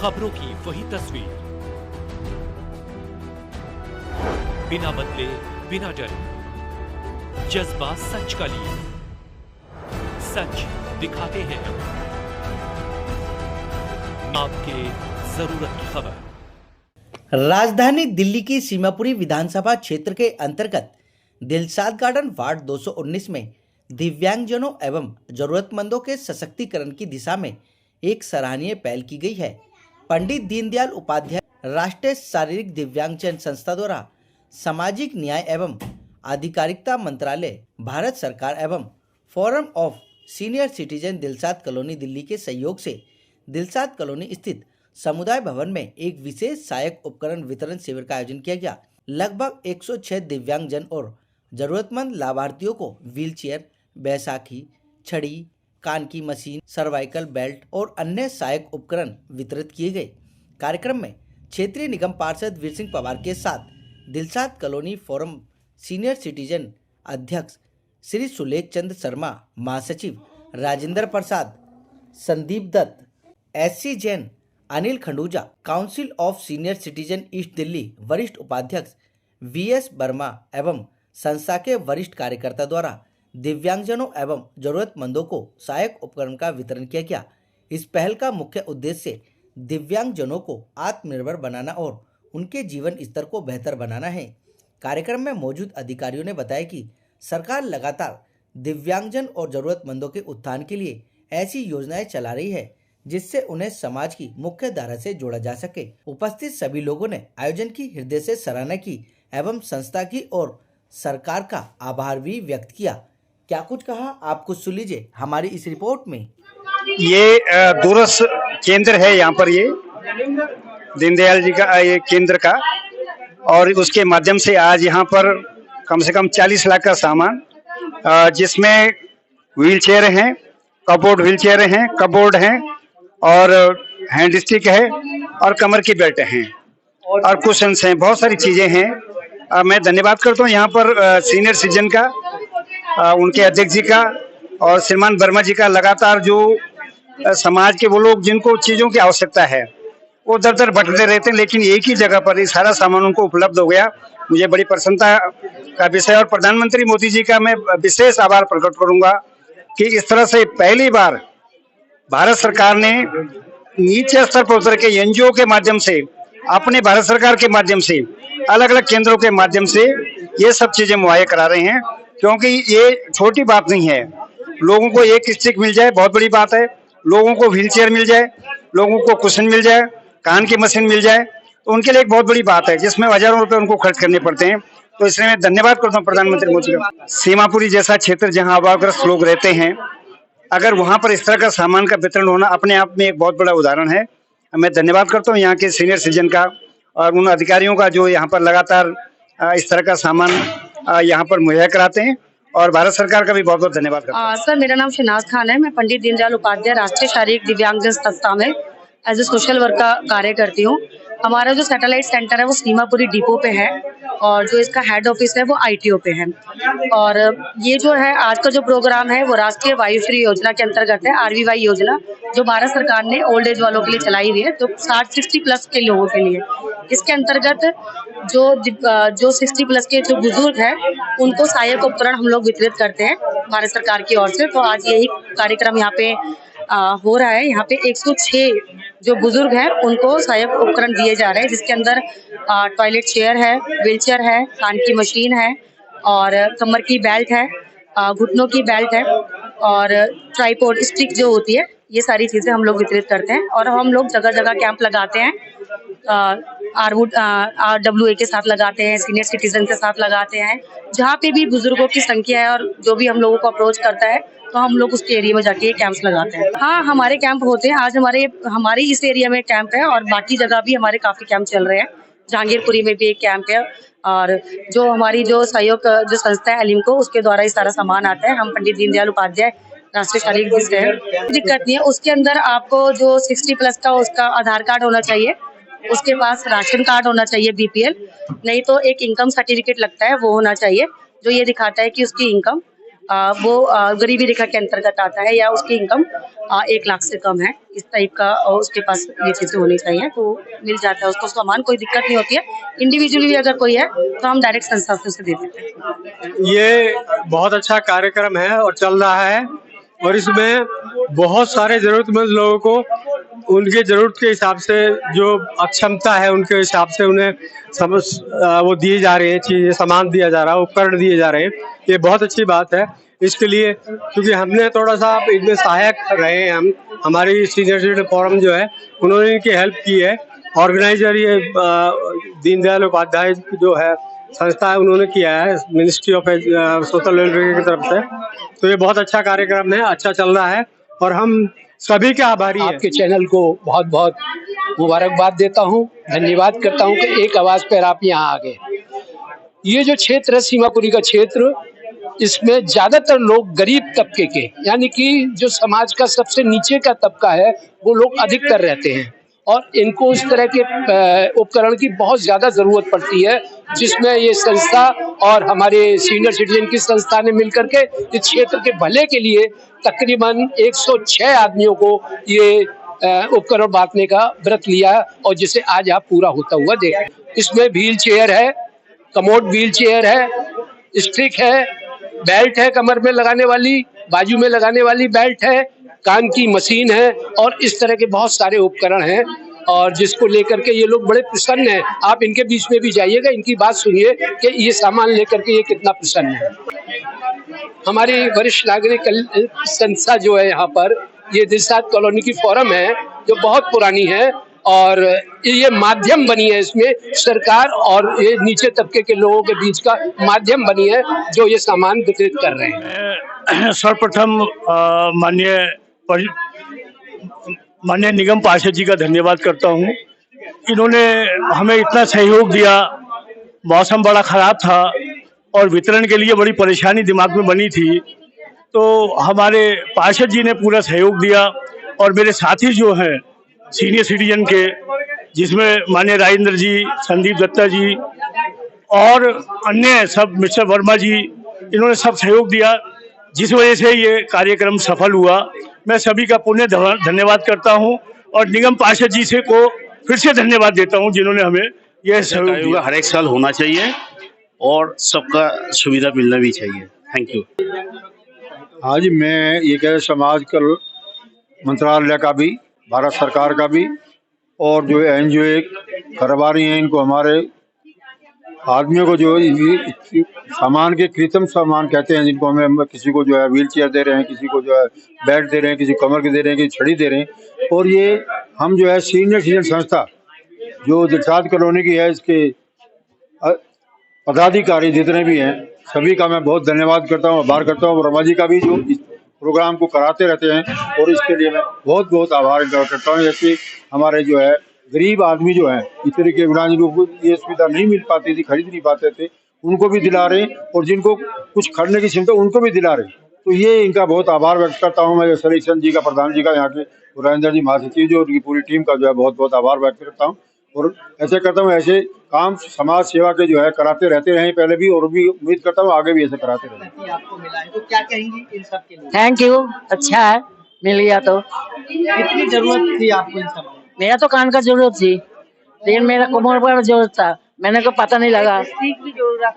खबरों की वही तस्वीर, बिना बदले बिना डरे, जज्बा सच का लिए, सच दिखाते हैं आपके जरूरत की खबर। राजधानी दिल्ली की सीमापुरी विधानसभा क्षेत्र के अंतर्गत दिलशाद गार्डन वार्ड 219 में दिव्यांगजनों एवं जरूरतमंदों के सशक्तिकरण की दिशा में एक सराहनीय पहल की गई है। पंडित दीनदयाल उपाध्याय राष्ट्रीय शारीरिक दिव्यांगजन संस्था द्वारा सामाजिक न्याय एवं आधिकारिकता मंत्रालय, भारत सरकार एवं forum of senior citizen Dilshad colony Delhi के सहयोग से दिलशाद कॉलोनी स्थित समुदाय भवन में एक विशेष सहायक उपकरण वितरण शिविर का आयोजन किया गया। लगभग 106 दिव्यांगजन और जरूरतमंद लाभार्थियों को व्हीलचेयर, बैसाखी, छड़ी, कान की मशीन, सर्वाइकल बेल्ट और अन्य सहायक उपकरण वितरित किए गए। कार्यक्रम में क्षेत्रीय निगम पार्षद वीर सिंह पवार के साथ Dilshad colony forum senior citizen अध्यक्ष श्री सुलेख चंद शर्मा, महासचिव Rajendra Prasad, Sandeep Dutt, SC Jain, Anil Khanduja, council of senior citizen east Delhi वरिष्ठ उपाध्यक्ष VS वर्मा एवं संस्था के वरिष्ठ कार्यकर्ता द्वारा दिव्यांगजनों एवं जरूरतमंदों को सहायक उपकरण का वितरण किया गया। इस पहल का मुख्य उद्देश्य दिव्यांगजनों को आत्मनिर्भर बनाना और उनके जीवन स्तर को बेहतर बनाना है। कार्यक्रम में मौजूद अधिकारियों ने बताया कि सरकार लगातार दिव्यांगजन और जरूरतमंदों के उत्थान के लिए ऐसी योजनाएं चला रही है जिससे उन्हें समाज की मुख्य धारा से जोड़ा जा सके। उपस्थित सभी लोगों ने आयोजन की हृदय से सराहना की एवं संस्था की और सरकार का आभार भी व्यक्त किया। क्या कुछ कहा, आप कुछ सुन लीजिए हमारी इस रिपोर्ट में। ये दूरस्थ केंद्र है, यहाँ पर ये दीनदयाल जी का ये केंद्र का, और उसके माध्यम से आज यहाँ पर कम से कम 40 लाख का सामान, जिसमें व्हीलचेयर हैं, कपबोर्ड व्हीलचेयर हैं, कपबोर्ड हैं और हैंड स्टिक है और कमर की बेल्ट हैं और कुशन्स हैं, बहुत सारी चीजें हैं। मैं धन्यवाद करता हूँ यहाँ पर सीनियर सिटीजन का, उनके अध्यक्ष जी का और श्रीमान वर्मा जी का। लगातार जो समाज के वो लोग जिनको चीजों की आवश्यकता है वो दर दर भटकते रहते हैं, लेकिन एक ही जगह पर ये सारा सामान उनको उपलब्ध हो गया। मुझे बड़ी प्रसन्नता का विषय, और प्रधानमंत्री मोदी जी का मैं विशेष आभार प्रकट करूंगा कि इस तरह से पहली बार भारत सरकार ने नीचे स्तर पर उतर के NGO के माध्यम से, अपने भारत सरकार के माध्यम से, अलग अलग केंद्रों के माध्यम से ये सब चीजें मुहैया करा रहे हैं, क्योंकि ये छोटी बात नहीं है। लोगों को एक स्टिक मिल जाए बहुत बड़ी बात है, लोगों को व्हीलचेयर मिल जाए, लोगों को कुशन मिल जाए, कान की मशीन मिल जाए, तो उनके लिए एक बहुत बड़ी बात है, जिसमें हजारों रुपए उनको खर्च करने पड़ते हैं। तो इसलिए मैं धन्यवाद करता हूँ प्रधानमंत्री मोदी का। सीमापुरी जैसा क्षेत्र जहाँ अभावग्रस्त लोग रहते हैं, अगर वहां पर इस तरह का सामान का वितरण होना अपने आप में एक बहुत बड़ा उदाहरण है। मैं धन्यवाद करता हूं यहाँ के सीनियर सिटीजन का और उन अधिकारियों का जो यहाँ पर लगातार इस तरह का सामान यहाँ पर मुहैया कराते हैं, और भारत सरकार का भी बहुत बहुत धन्यवाद करता हूं। सर, मेरा नाम शहनाज खान है। मैं पंडित दीनदयाल उपाध्याय राष्ट्रीय शारीरिक दिव्यांगजन संस्था में एज ए सोशल वर्क का कार्य करती हूँ। हमारा जो सैटेलाइट सेंटर है वो सीमापुरी डिपो पे है, और जो इसका हेड ऑफिस है वो ITO पे है। और ये जो है आज का जो प्रोग्राम है वो राष्ट्रीय वायुश्री योजना के अंतर्गत है, RVY योजना, जो भारत सरकार ने ओल्ड एज वालों के लिए चलाई हुई है, तो 60 प्लस के लोगों के लिए। इसके अंतर्गत जो 60 प्लस के जो बुजुर्ग हैं उनको सहायक उपकरण हम लोग वितरित करते हैं भारत सरकार की ओर से। तो आज यही कार्यक्रम यहाँ पे हो रहा है। यहाँ पे 106 जो बुजुर्ग हैं उनको सहायक उपकरण दिए जा रहे हैं, जिसके अंदर टॉयलेट चेयर है, व्हीलचेयर है, कान की मशीन है और कमर की बेल्ट है, घुटनों की बेल्ट है और ट्राइपॉड स्टिक जो होती है, ये सारी चीजें हम लोग वितरित करते हैं। और हम लोग जगह जगह कैंप लगाते हैं, RWA के साथ लगाते हैं, सीनियर सिटीजन के साथ लगाते हैं। जहाँ पे भी बुजुर्गों की संख्या है और जो भी हम लोगों को अप्रोच करता है, तो हम लोग उसके एरिया में जाके कैंप्स लगाते हैं। हाँ, हमारे कैंप होते हैं। आज हमारे इस एरिया में कैंप है और बाकी जगह भी हमारे काफी कैंप चल रहे हैं। जहांगीरपुरी में भी एक कैंप है, और जो हमारी जो सहयोग जो संस्था है अलिमको, उसके द्वारा ये सारा सामान आता है। हम पंडित दीनदयाल उपाध्याय राष्ट्रीय शारीरिक दिक्कत नहीं है। उसके अंदर आपको जो 60 प्लस का उसका आधार कार्ड होना चाहिए, उसके पास राशन कार्ड होना चाहिए BPL, नहीं तो एक इनकम सर्टिफिकेट लगता है वो होना चाहिए, जो ये दिखाता है कि उसकी इनकम वो गरीबी रेखा के अंतर्गत आता है या उसकी इनकम 1 लाख से कम है, इस टाइप का उसके पास ये चीजें होनी चाहिए, तो मिल जाता है उसको सामान, कोई दिक्कत नहीं होती है। इंडिविजुअली भी अगर कोई है तो हम डायरेक्ट संस्था से उसे दे देते हैं। ये बहुत अच्छा कार्यक्रम है और चल रहा है, और इसमें बहुत सारे जरूरतमंद लोगों को उनके जरूरत के हिसाब से, जो अक्षमता है उनके हिसाब से उन्हें वो दिए जा रहे हैं, चीजें, सामान दिया जा रहा है, उपकरण दिए जा रहे हैं। ये बहुत अच्छी बात है। इसके लिए क्योंकि हमने थोड़ा सा इनमें सहायक रहे हैं, हमारी सीनियर सिटीजन फोरम जो है उन्होंने इनकी हेल्प की है। ऑर्गेनाइजर ये दीनदयाल उपाध्याय जो है संस्था है, उन्होंने किया है मिनिस्ट्री ऑफ सोशल वेलफेयर की तरफ से। तो ये बहुत अच्छा कार्यक्रम है, अच्छा चल रहा है और हम सभी के आभारी हैं। आपके चैनल को बहुत बहुत मुबारकबाद देता हूं, धन्यवाद करता हूं कि एक आवाज पर आप यहां आ गए। ये जो क्षेत्र है सीमापुरी का क्षेत्र, इसमें ज्यादातर लोग गरीब तबके के, यानी कि जो समाज का सबसे नीचे का तबका है, वो लोग अधिकतर रहते हैं और इनको इस तरह के उपकरण की बहुत ज्यादा जरूरत पड़ती है, जिसमें ये संस्था और हमारे सीनियर सिटीजन की संस्था ने मिलकर के इस क्षेत्र के भले के लिए तकरीबन 106 आदमियों को ये उपकरण बांटने का व्रत लिया और जिसे आज आप पूरा होता हुआ देखें। इसमें व्हील चेयर है, कमोड व्हील चेयर है, स्टिक है, बेल्ट है कमर में लगाने वाली, बाजू में लगाने वाली बेल्ट है, कान की मशीन है और इस तरह के बहुत सारे उपकरण हैं, और जिसको लेकर के ये लोग बड़े प्रसन्न हैं। आप इनके बीच में भी जाइएगा, इनकी बात सुनिए कि ये सामान लेकर के ये कितना प्रसन्न है। हमारी वरिष्ठ नागरिक संस्था जो है यहाँ पर, ये दिलशाद कॉलोनी की फोरम है जो बहुत पुरानी है और ये माध्यम बनी है, इसमें सरकार और ये नीचे तबके के लोगों के बीच का माध्यम बनी है जो ये सामान वितरित कर रहे हैं। सर्वप्रथम माननीय निगम पार्षद जी का धन्यवाद करता हूँ। इन्होंने हमें इतना सहयोग दिया, मौसम बड़ा खराब था और वितरण के लिए बड़ी परेशानी दिमाग में बनी थी, तो हमारे पार्षद जी ने पूरा सहयोग दिया और मेरे साथी जो हैं सीनियर सिटीजन के, जिसमें माननीय राजेंद्र जी, संदीप दत्ता जी और अन्य सब, मिस्टर वर्मा जी, इन्होंने सब सहयोग दिया, जिस वजह से ये कार्यक्रम सफल हुआ। मैं सभी का पुनः धन्यवाद करता हूं और निगम पार्षद जी से को फिर से धन्यवाद देता हूं जिन्होंने हमें यह सहयोग दिया। हर एक साल होना चाहिए और सबका सुविधा मिलना भी चाहिए। Thank you. आज मैं ये कह समाज कल मंत्रालय का भी, भारत सरकार का भी, और जो एनजीओ करवा रही हैं, इनको हमारे आदमियों को जो सामान के कृत्रिम सामान कहते हैं, जिनको हमें किसी को जो है व्हील चेयर दे रहे हैं, किसी को जो है बेल्ट दे रहे हैं, किसी कमर के दे रहे हैं, किसी छड़ी दे रहे हैं। और ये हम जो है सीनियर सिटीजन संस्था जो दिलशाद कॉलोनी की है, इसके पदाधिकारी जितने भी हैं सभी का मैं बहुत धन्यवाद करता हूँ, आभार करता हूँ। वर्मा जी का भी जो इस प्रोग्राम को कराते रहते हैं और इसके लिए मैं बहुत बहुत आभार करता हूँ। जैसे हमारे जो है गरीब आदमी जो है, इस तरह के जिनको ये सुविधा नहीं मिल पाती थी, खरीद नहीं पाते थे, उनको भी दिला रहे हैं और जिनको कुछ खरीदने की क्षमता उनको भी दिला रहे हैं। तो ये इनका बहुत आभार व्यक्त करता हूँ मैं, सलेक्शन जी का, प्रधान जी का, यहाँ के राजेंद्र जी महासचिव जो, उनकी पूरी टीम का जो है बहुत बहुत आभार व्यक्त करता हूँ। और ऐसे करता हूँ, ऐसे काम समाज सेवा के जो है कराते रहते रहे पहले भी, और भी उम्मीद करता हूँ आगे भी ऐसे कराते रहे। आपको मिला है तो क्या कहेंगी इन सब के लिए? थैंक यू, अच्छा है, मिल गया तो। कितनी जरूरत थी आपको इन सब? मेरा तो कान का जरूरत थी, लेकिन मेरा कमर पर जरूरत था, मैंने को पता नहीं लगा।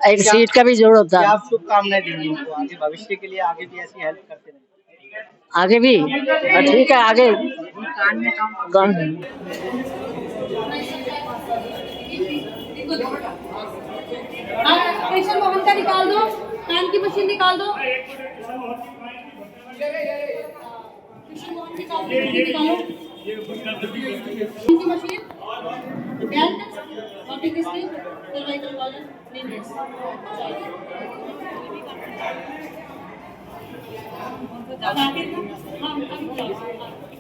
एक सीट का भी जरूरत था। आप शुभकामनाएं देंगे इनको आगे भविष्य के लिए, आगे भी ऐसी हेल्प करते रहें? आगे भी ठीक है, आगे प्रेशर मोहन का निकाल दो, कान की मशीन निकाल दो, निकालो की मशीन, बेल्ट, कॉपी की स्लिप, सर्वाइकल कॉलर, नीडल्स।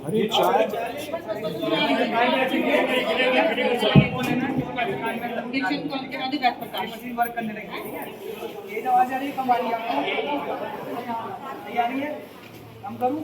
अरे चाय मशीन वर्क करने लगी, ये आवाज आ रही है, कम आ रही है आपको? तैयारी है, हम करूँ?